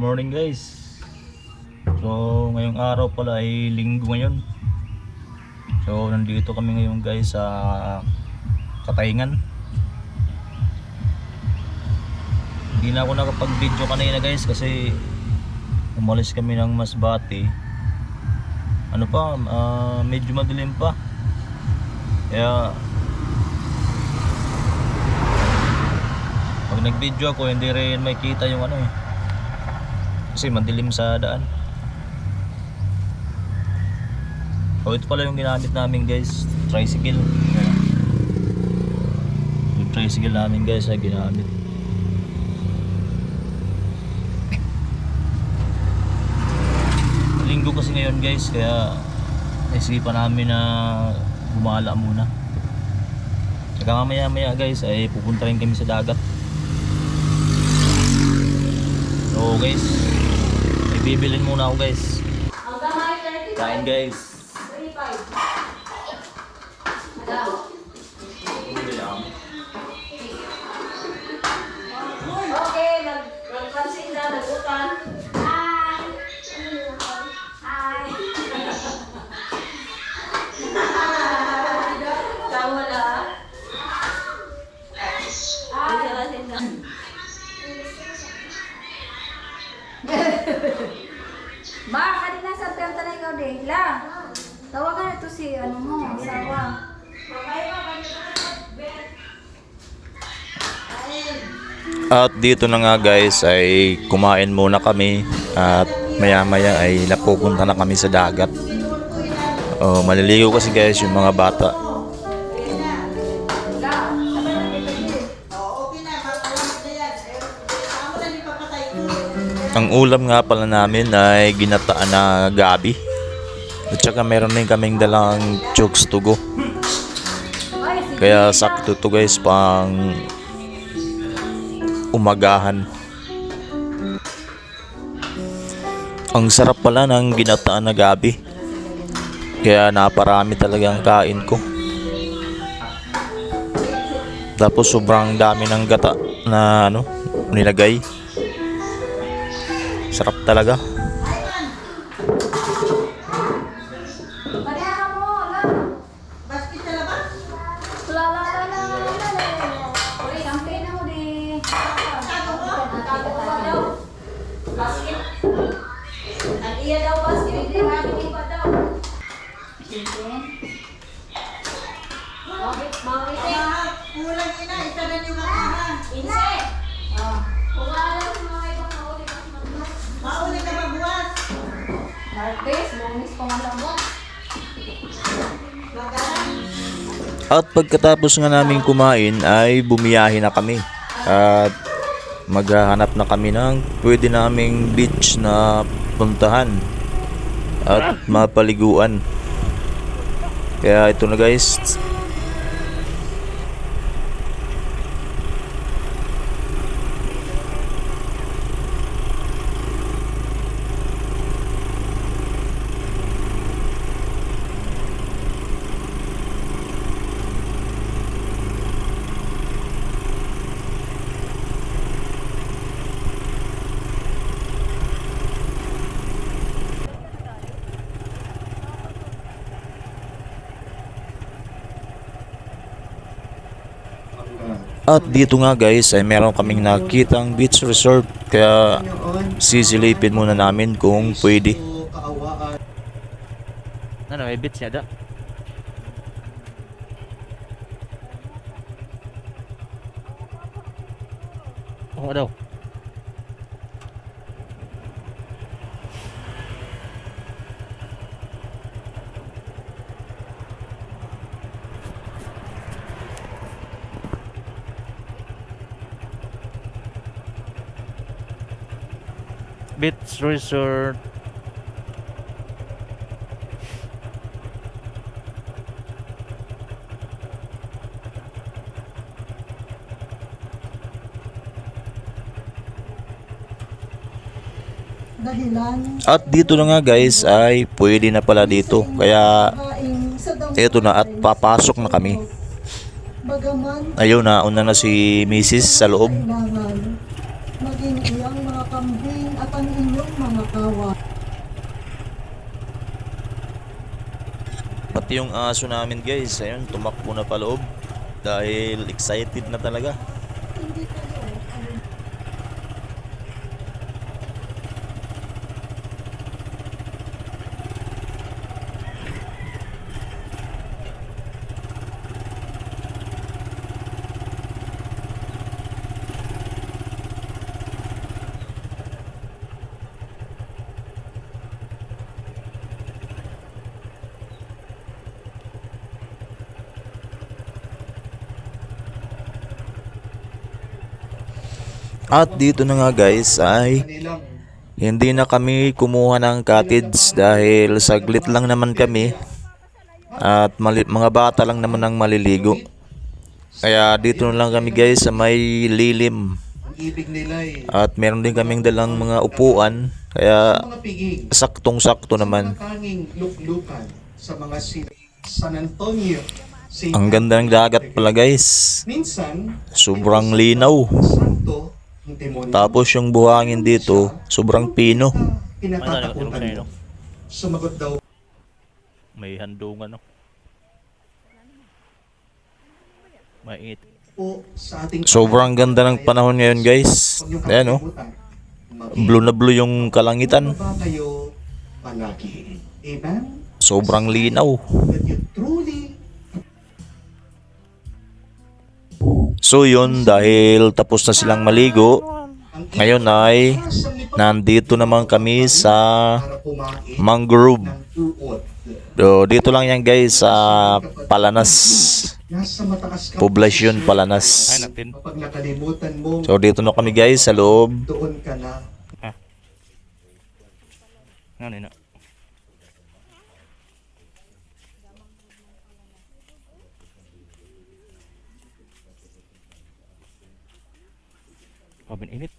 morning guys. So ngayong araw pala ay linggo ngayon. So nandito kami ngayon guys sa Katayngan. Hindi na ako nakapag video kanina guys kasi umalis kami ng Masbate. Ano pa, medyo madilim pa. Kaya pag nag-video ako hindi rin makita yung ano kasi madilim sa daan. So ito pala yung ginamit namin guys, tricycle. Yung tricycle namin guys ay ginamit. Linggo kasi ngayon guys, kaya naisipan namin na gumala muna. Saka mamaya maya guys ay pupunta rin kami sa dagat. So guys, may bibilin muna ako guys. Kain guys. Okay, nag-transit na, nag-utan. Hi! Hi! Tawa na. Ma, kanina sa piyanta na ikaw din. La, tawagan na ito si ano mo, asawa. At dito na nga guys ay kumain muna kami at maya maya ay napupunta na kami sa dagat. Maliligo kasi guys yung mga bata. Ang ulam nga pala namin ay ginataan na gabi. At saka meron din kaming dalang chokes to go. Kaya sakto to guys pang umagahan. Ang sarap pala ng ginataan na gabi. Kaya naparami talaga ang kain ko. Tapos sobrang dami ng gata na nilagay. Sarap talaga. Kulang ina, isa na yung makahan. Inse! Mauli ka magbuwas. Martes, Lunes pa man lang ba? At pagkatapos nga namin kumain ay bumiyahe na kami. At maghahanap na kami ng pwede naming beach na puntahan at mapaliguan. Kaya ito na guys. At dito nga guys ay meron kaming nakitang beach resort. Kaya sisilipin muna namin kung pwede. Ano, may beach niya da? Oh, daw. Beach resort. At dito na nga guys ay pwede na pala dito. Kaya eto na at papasok na kami. Ayun na, una na si Mrs. sa loob. maging iyang mga kambing at ang inyong mga kawa. Pati yung aso namin guys, ayun, tumakbo na paloob dahil excited na talaga. Hindi kayo, At dito na nga guys ay hindi na kami kumuha ng cottage dahil saglit lang naman kami at mga bata lang naman ang maliligo. Kaya dito na lang kami guys sa may lilim. Ang ibig nila ay At meron din kaming dalang mga upuan kaya mga piging saktong-sakto naman. mga tanging luklukan sa mga San Antonio. St. Ang ganda ng dagat pala guys. Minsan, Sobrang linaw. santo, ang demonyo. Tapos yung buhangin dito, sobrang pino. Kinatatakutan mo. Sumagot daw May handungan no. Mainit. po sa ating Sobrang ganda ng panahon ngayon guys. Ayan oh. Blue na blue yung kalangitan. Ba kayo palagi? Amen? Sobrang linaw. That you truly So yun, dahil tapos na silang maligo, ngayon ay nandito naman kami sa para kumain mangrove. ng uod. So, dito lang yan guys sa Palanas. Nasa mataas ka Poblasyon Palanas. kapag nakalimutan mo, So dito na kami guys sa loob. doon ka na. Init.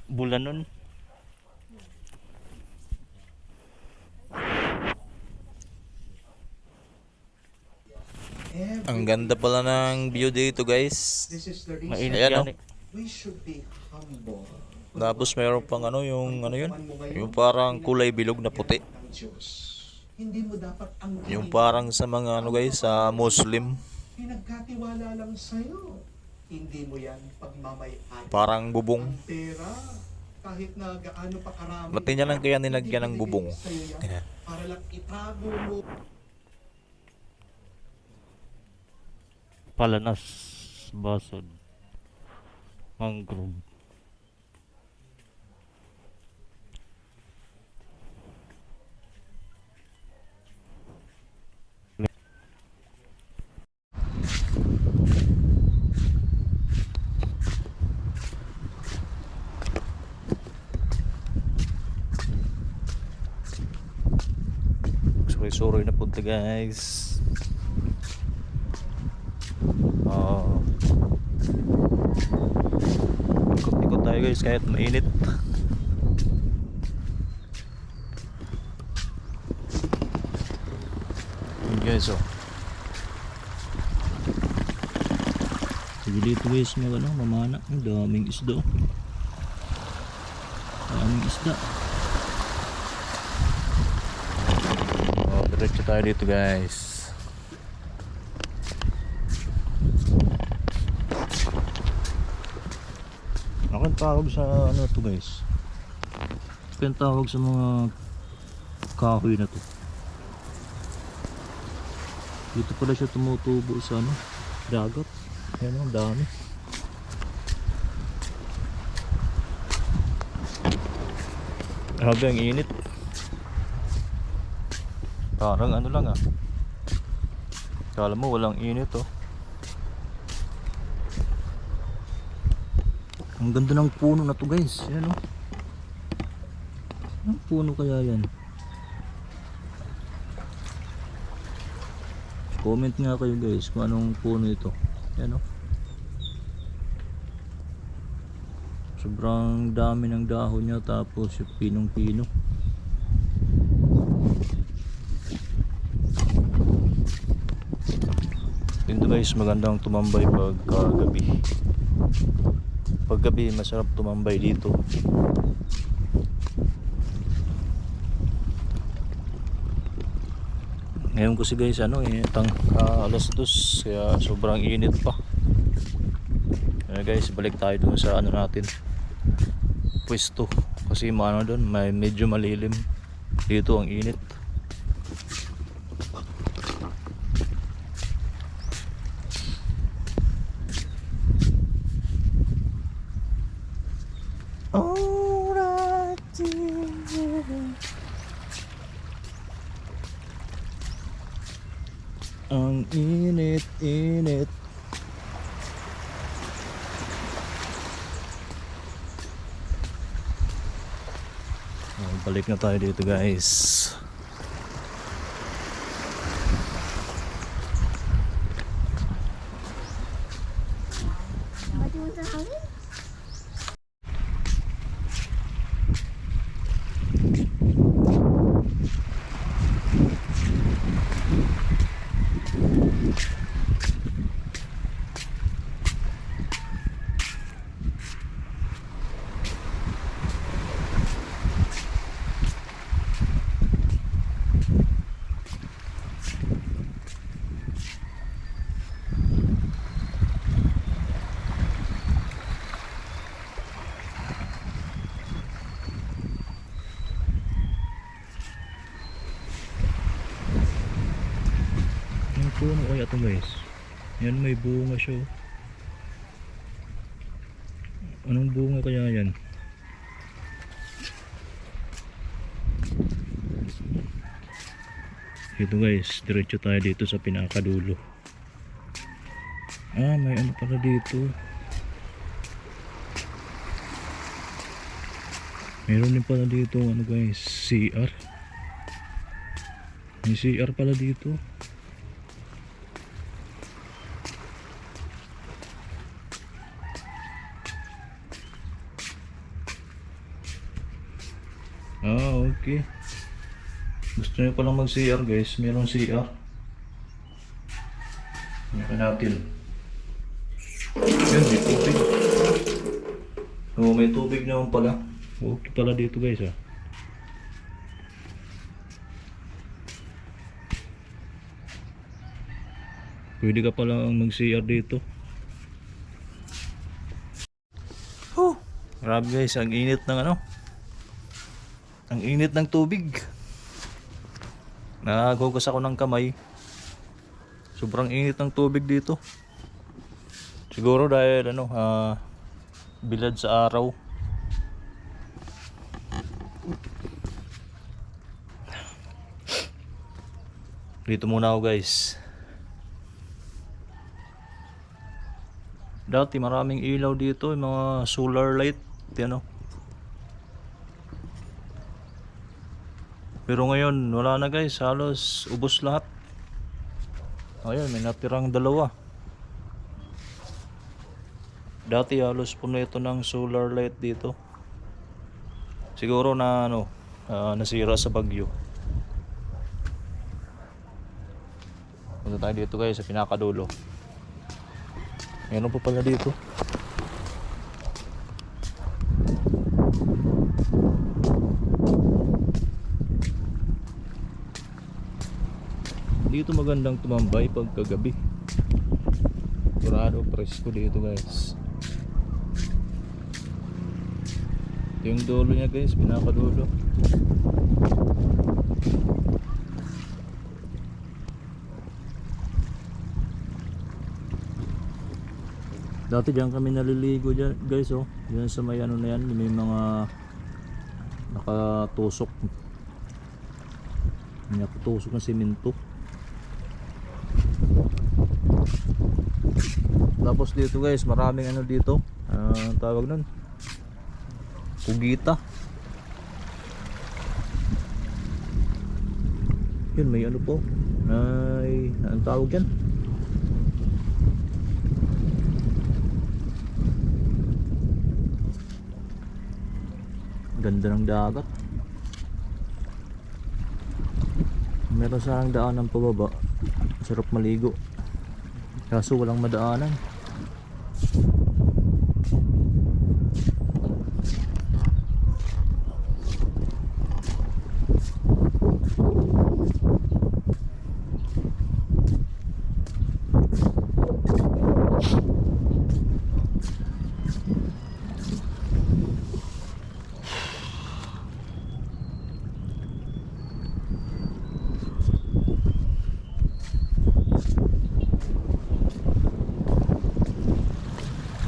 Bulan nun. Ang ganda pala ng view dito guys. This is the reason Ayan oh. we should be humble. Tapos mayroon pang ano yung ano yun? Yung parang kulay bilog na puti. Ng Diyos. Hindi mo dapat ang Yung parang sa mga ano guys, sa Muslim. pinagkatiwala lang sa'yo. Hindi mo yan pagmamayari. Parang bubong. Ang pera, kahit na gaano pa karami. Ba't niya lang kaya nilagyan ng bubong? Sa'yo yan, para lang itago mo. Palanas, Basod, Mangrove. Sorry na punta guys. Ikot-ikot tayo guys kahit mainit. Yun guys oh. Sige dito guys, mamana. Ang daming isda. Daming isda. Diretso tayo dito guys. Ako yung tawag sa ano to guys. Ako yung tawag sa mga kahoy na to. Dito pala siya tumutubo sa ano, dagat. Ayan ang dami. Grabe ang init. Parang ano lang ah. Kala mo walang init oh. Ang ganda ng puno na to guys. Ayan oh. Anong puno kaya yan? Comment nga kayo guys kung anong puno ito. Yan o. Sobrang dami ng dahon niya, tapos yung pinong-pino. Ito guys, magandang tumambay pagkagabi. Paggabi masarap tumambay dito. Ngayon kasi guys alas 2, kaya sobrang init pa. Kaya guys, balik tayo dun sa natin, pwesto, kasi doon may medyo malilim. Dito ang init. Ang init. Balik na tayo dito guys. Ang puno kaya ito guys. Yan, may bunga siya. Anong bunga kaya yan? Ito guys, diretso tayo dito sa pinakadulo. May ano pala dito. Meron din pala dito guys, CR. May CR pala dito. Okay. Gusto nyo palang mag CR guys, meron CR. Meron natin. Yan, may tubig. May tubig naman pala. Okay pala dito guys Pwede ka palang mag CR dito. Grabe guys, ang init ng ang init ng tubig. Naghugas ako ng kamay. Sobrang init ng tubig dito. Siguro dahil bilad sa araw. Dito muna ako guys. Dati maraming ilaw dito, yung mga solar light, Pero ngayon wala na guys, halos ubos lahat. Ayun, may natirang dalawa. Dati halos puno ito ng solar light dito. Siguro na nasira sa bagyo. Punta tayo dito guys sa pinakadulo. Meron pa pala dito. Dito magandang tumambay pagkagabi. Sigurado presko dito guys. Ito yung dulo niya guys, pinakadulo. Dati diyan kami naliligo dyan, guys Diyan sa may na yan, may mga nakatusok. May nakatusok ng simento. Tapos dito guys, maraming dito. Tawag nun, pugita. Yun, may ano po. Ay, anong tawag yan? Ganda ng dagat. Meron siyang daanan pababa. Sarap maligo. Kaso walang madaanan.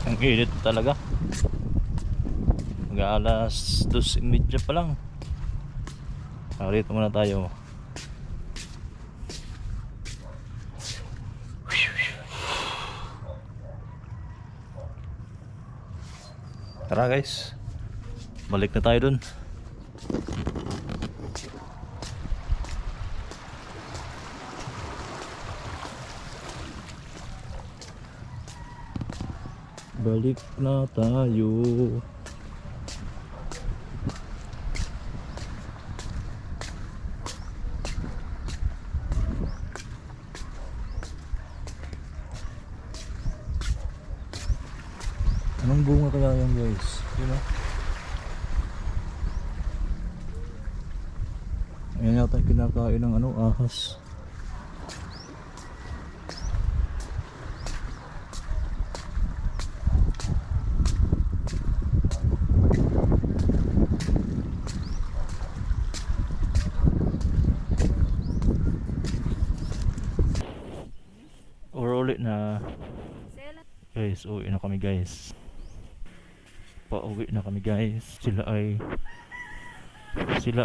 Ang init talaga. Mag-aalas 2:30 pa lang. Rito muna tayo. Tara guys, balik na tayo dun. Balik na tayo. Anong bunga kaya yan guys? You know? Ayan yata yung kinakain ng ano, ahas. Ulit na guys, uwi na kami guys. Pauwi na kami guys. Sila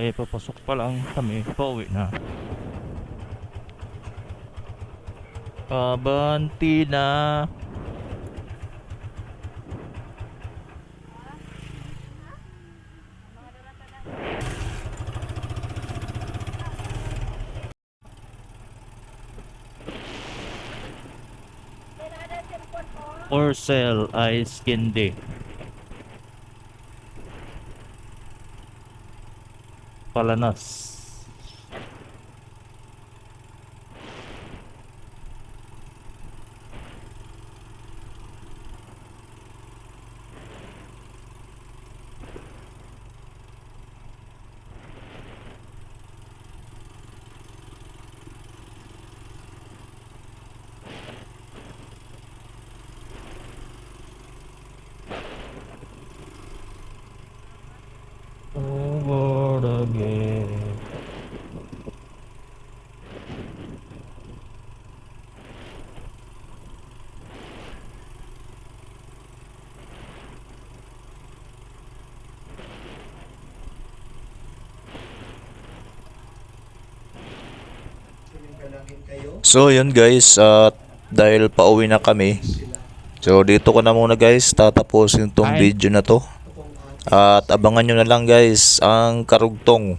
ay papasok pa lang, kami pauwi na. Abanti na. For sale ay Skindi. Palanas. Over again. Sumigalangin kayo. So yun guys, at dahil pauwi na kami, so dito ko na muna guys tatapusin tong video na to. At abangan nyo na lang guys ang karugtong